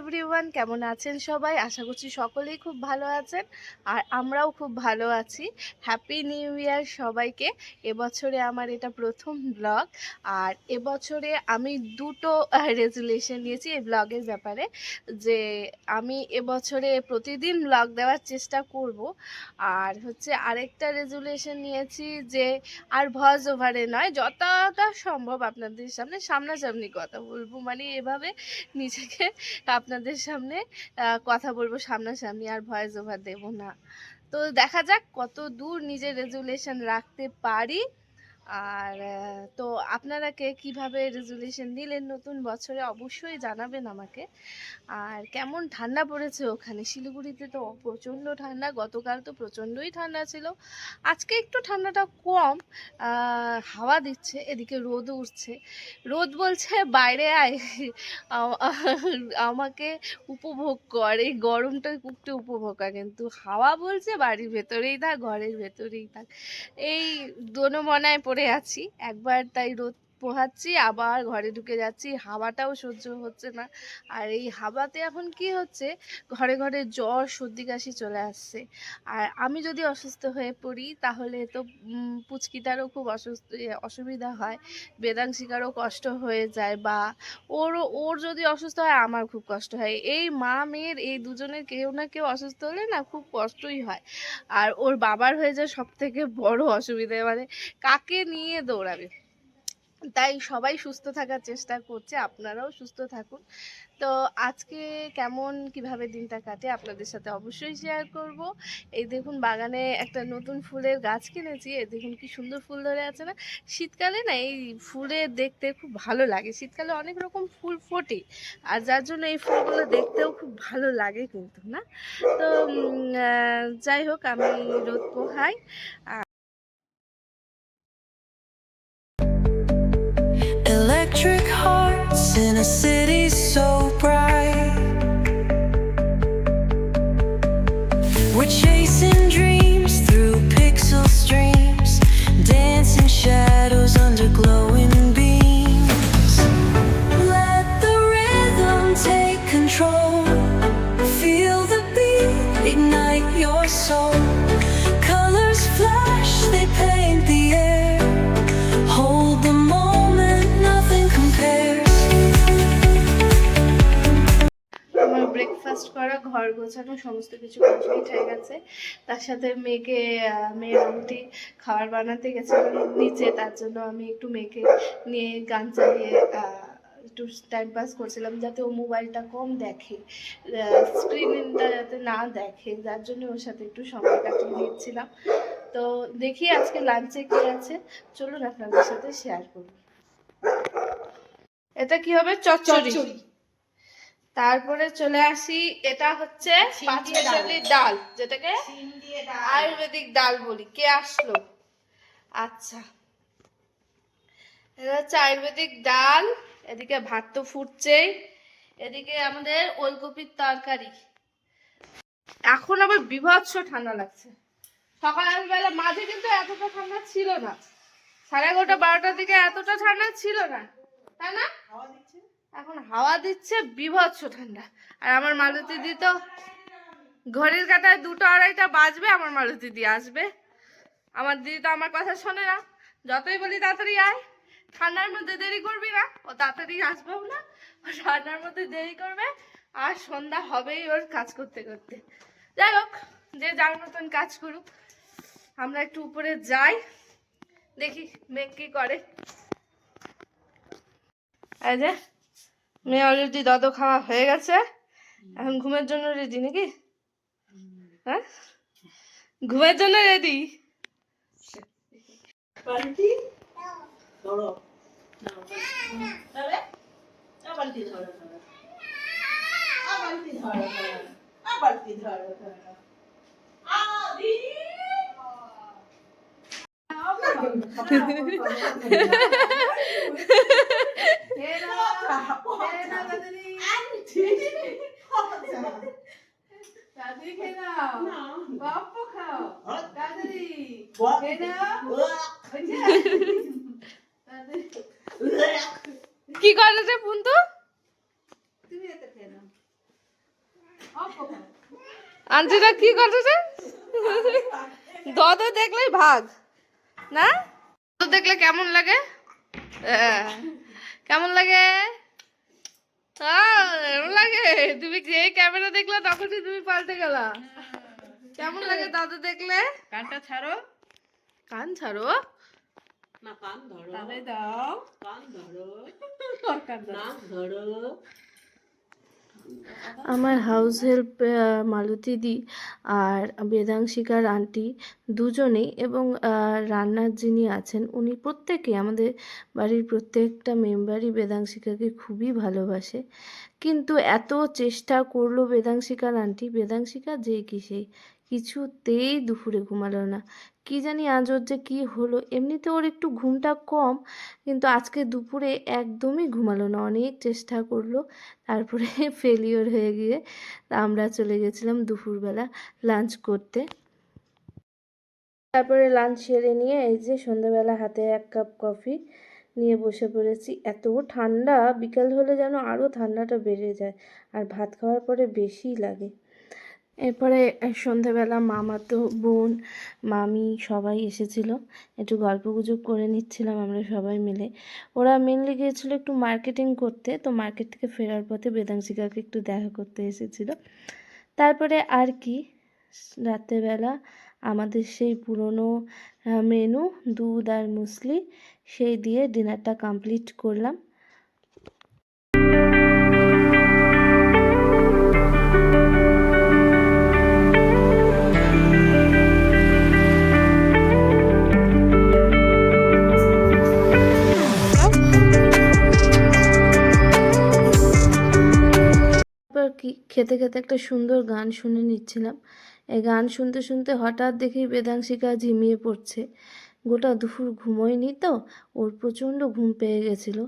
Everyone, কেমন আছেন সবাই? আশা করছি সকলেই খুব ভালো আছেন আর আমরাও খুব ভালো আছি। হ্যাপি নিউ ইয়ার সবাইকে। এবছরে আমার এটা প্রথম ব্লগ। আর এবছরে আমি দুটো রেজুলেশন নিয়েছি এই ব্লগের ব্যাপারে, যে আমি এবছরে প্রতিদিন ব্লগ দেওয়ার চেষ্টা করব। আর হচ্ছে আরেকটা রেজুলেশন নিয়েছি যে আর ভয়েস ওভারে নয়, যতটা সম্ভব আপনাদের সামনে সামনাসামনি কথা বলবো, মানে এভাবে নিজেকে আপনাদের সামনে কথা বলবো সামনাসামনি, আর ভয়েস ওভার দেবো না। তো দেখা যাক কত দূর নিজের রেজুলেশন রাখতে পারি। আর তো আপনারা কে কীভাবে রেজুলেশন নিলেন নতুন বছরে অবশ্যই জানাবেন আমাকে। আর কেমন ঠান্ডা পড়েছে ওখানে? শিলিগুড়িতে তো প্রচণ্ড ঠান্ডা, গতকাল তো প্রচণ্ডই ঠান্ডা ছিল, আজকে একটু ঠান্ডাটা কম। হাওয়া দিচ্ছে, এদিকে রোদ উঠছে। রোদ বলছে বাইরে আয়, আমাকে উপভোগ কর, এই গরমটা একটু উপভোগ কর, কিন্তু হাওয়া বলছে বাড়ির ভেতরেই থাক, ঘরের ভেতরেই থাক। এই দোনোমনায় পড়ে আছি, একবার তাই রোদ পোহাচ্ছি আবার ঘরে ঢুকে যাচ্ছি, হাওয়াটাও সহ্য হচ্ছে না। আর এই হাওয়াতে এখন কি হচ্ছে, ঘরে ঘরে জ্বর সর্দি কাশি চলে আসছে। আর আমি যদি অসুস্থ হয়ে পড়ি তাহলে তো পুচকিটারও খুব অসুবিধা হয়, বেদাংশিকারও কষ্ট হয়ে যায়, বা ওর যদি অসুস্থ হয় আমার খুব কষ্ট হয়। এই মা মেয়ের এই দুজনের কেউ না কেউ অসুস্থ হলে না খুব কষ্টই হয়। আর ওর বাবার হয়ে যায় সব থেকে বড় অসুবিধা, মানে কাকে নিয়ে দৌড়াবে। তাই সবাই সুস্থ থাকার চেষ্টা করছে, আপনারাও সুস্থ থাকুন। তো আজকে কেমন কিভাবে দিনটা কাটে আপনাদের সাথে অবশ্যই শেয়ার করব। এই দেখুন বাগানে একটা নতুন ফুলের গাছ কিনেছি, এই দেখুন কি সুন্দর ফুল ধরে আছে না। শীতকালে না এই ফুলে দেখতে খুব ভালো লাগে, শীতকালে অনেক রকম ফুল ফোটে, আর যার জন্য এই ফুলগুলো দেখতেও খুব ভালো লাগে কিন্তু না। তো যাই হোক, আমি রোদ পোহাই। Electric hearts in a city so bright. We're chasing dreams through pixel streams, dancing shadows under glowing beams. Let the rhythm take control. Feel the beat, ignite your soul. Colors flash, they paint the air. Hold the moment, nothing compares. আমার breakfast করা, ঘর গোছানো, সমস্ত কিছু complete হয়ে গেছে। তার সাথে মেয়ের আন্টি খাবার বানাতে গেছিলাম নিচে, তার জন্য আমি একটু মেয়েকে নিয়ে গান চালিয়ে একটু টাইম পাস করছিলাম, যাতে ও মোবাইলটা কম দেখে, স্ক্রিনটা যাতে না দেখে, যার জন্য ওর সাথে একটু সময় কাটিয়ে দিচ্ছিলাম। তো দেখি আজকে লাঞ্চে কি আছে, চলুন আপনাদের সাথে শেয়ার করি। এটা কি হবে? চচ্চড়ি। তারপরে চলে আসি, এটা হচ্ছে পাঁচমিশালি ডাল, যেটাকে আয়ুর্বেদিক ডাল বলি। কে আসলো? আচ্ছা, এটা হচ্ছে আয়ুর্বেদিক ডাল। এদিকে ভাত তো ফুটছেই, এদিকে আমাদের ওলকপির তরকারি। এখন আবার বীভৎস ঠান্ডা লাগছে। সকালবেলা মাঝে কিন্তু এতটা ঠান্ডা ছিল না, 11:30 12টার দিকে এতটা ঠান্ডা ছিল না, তাই না? এখন হাওয়া দিচ্ছে, বীভৎস ঠান্ডা। আর আমার মালতী দি তো ঘড়ির কাঁটায় 2টা 2:30টা বাজবে আমার মালতী দি আসবে। আমার দিদি তো আমার কথা শোনে না, যতই বলি তাড়াতাড়ি আয়, ঠান্ডার মধ্যে দেরি করবি না, ও তাড়াতাড়ি আসবেও না, ও ঠান্ডার মধ্যে দেরি করবে, আর সন্ধ্যা হবেই ওর কাজ করতে করতে। যাই হোক, যে যার মতন কাজ করুক, আমরা একটু উপরে যাই, দেখি মেঘ কি করে। এই যে মেয়ে অলরেডি দদ খাওয়া হয়ে গেছে, এখন ঘুমের জন্য রেডি নাকি? হ্যাঁ, ঘুমের জন্য রেডি। কি করে রে পুন্তু? আন্টিরা কি করতেছে? দদ দেখলেই ভাগ না? দদ দেখলে কেমন লাগে? কেমন লাগে? এমন লাগে? তুমি যে ক্যামেরা দেখলা তখনই তুমি পাল্টে গেলা। কেমন লাগে দাদু দেখলে? কানটা ছাড়ো, কান ছাড়ো। না কান ধরো, তাহলে দাও, কান ধরো, নাক ধরো। আমার হাউস হেল্প মালতী দি আর বেদাংশিকার আন্টি দুজনেই এবং রান্নার যিনি আছেন উনি প্রত্যেকে আমাদের বাড়ির প্রত্যেকটা মেম্বারই বেদাংশিকাকে খুবই ভালোবাসে। কিন্তু এত চেষ্টা করলো বেদাংশিকার আন্টি, বেদাংশিকা যে কি সেই কিছুতেই দুপুরে ঘুমালো না। কি জানি আজ ওর যে কী হলো, এমনিতে ওর একটু ঘুমটা কম, কিন্তু আজকে দুপুরে একদমই ঘুমালো না। অনেক চেষ্টা করলো, তারপরে ফেলিওর হয়ে গিয়ে আমরা চলে গেছিলাম দুপুরবেলা লাঞ্চ করতে। তারপরে লাঞ্চ সেরে নিয়ে এই যে সন্ধ্যাবেলা হাতে 1 কাপ কফি নিয়ে বসে পড়েছি। এত ঠান্ডা, বিকাল হলে যেন আরও ঠান্ডাটা বেড়ে যায়, আর ভাত খাওয়ার পরে বেশিই লাগে। এরপরে সন্ধ্যাবেলা মামাতো বোন, মামি সবাই এসেছিল, একটু গল্পগুজব করে নিচ্ছিলাম আমরা সবাই মিলে। ওরা মেনলি গিয়েছিলো একটু মার্কেটিং করতে, তো মার্কেট থেকে ফেরার পথে বেদাংশিকাকে একটু দেখা করতে এসেছিল। তারপরে আর কি, রাত্রেবেলা আমাদের সেই পুরনো মেনু দুধ আর মুসলি, সেই দিয়ে ডিনারটা কমপ্লিট করলাম। কি খেতে খেতে একটা সুন্দর গান শুনে নিচ্ছিলাম। এই গান শুনতে শুনতে হঠাৎ দেখি বেদাংশিকা ঝিমিয়ে পড়ছে। গোটা দুপুর ঘুমোয়নি তো, ওর প্রচণ্ড ঘুম পেয়ে গেছিলো।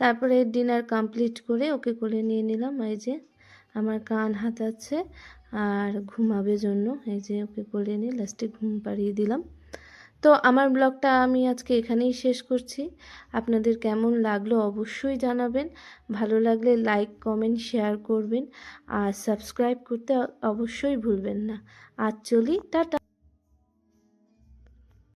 তারপরে ডিনার কমপ্লিট করে ওকে কোলে নিয়ে নিলাম। এই যে আমার কান হাতাচ্ছে আর ঘুমাবে জন্য, এই যে ওকে কোলে নিয়ে লাস্টে ঘুম পাড়িয়ে দিলাম। তো আমার ব্লগটা আমি আজকে এখানেই শেষ করছি। আপনাদের কেমন লাগলো অবশ্যই জানাবেন। ভালো লাগলে লাইক, কমেন্ট, শেয়ার করবেন আর সাবস্ক্রাইব করতে অবশ্যই ভুলবেন না। আজ চলি, টাটা।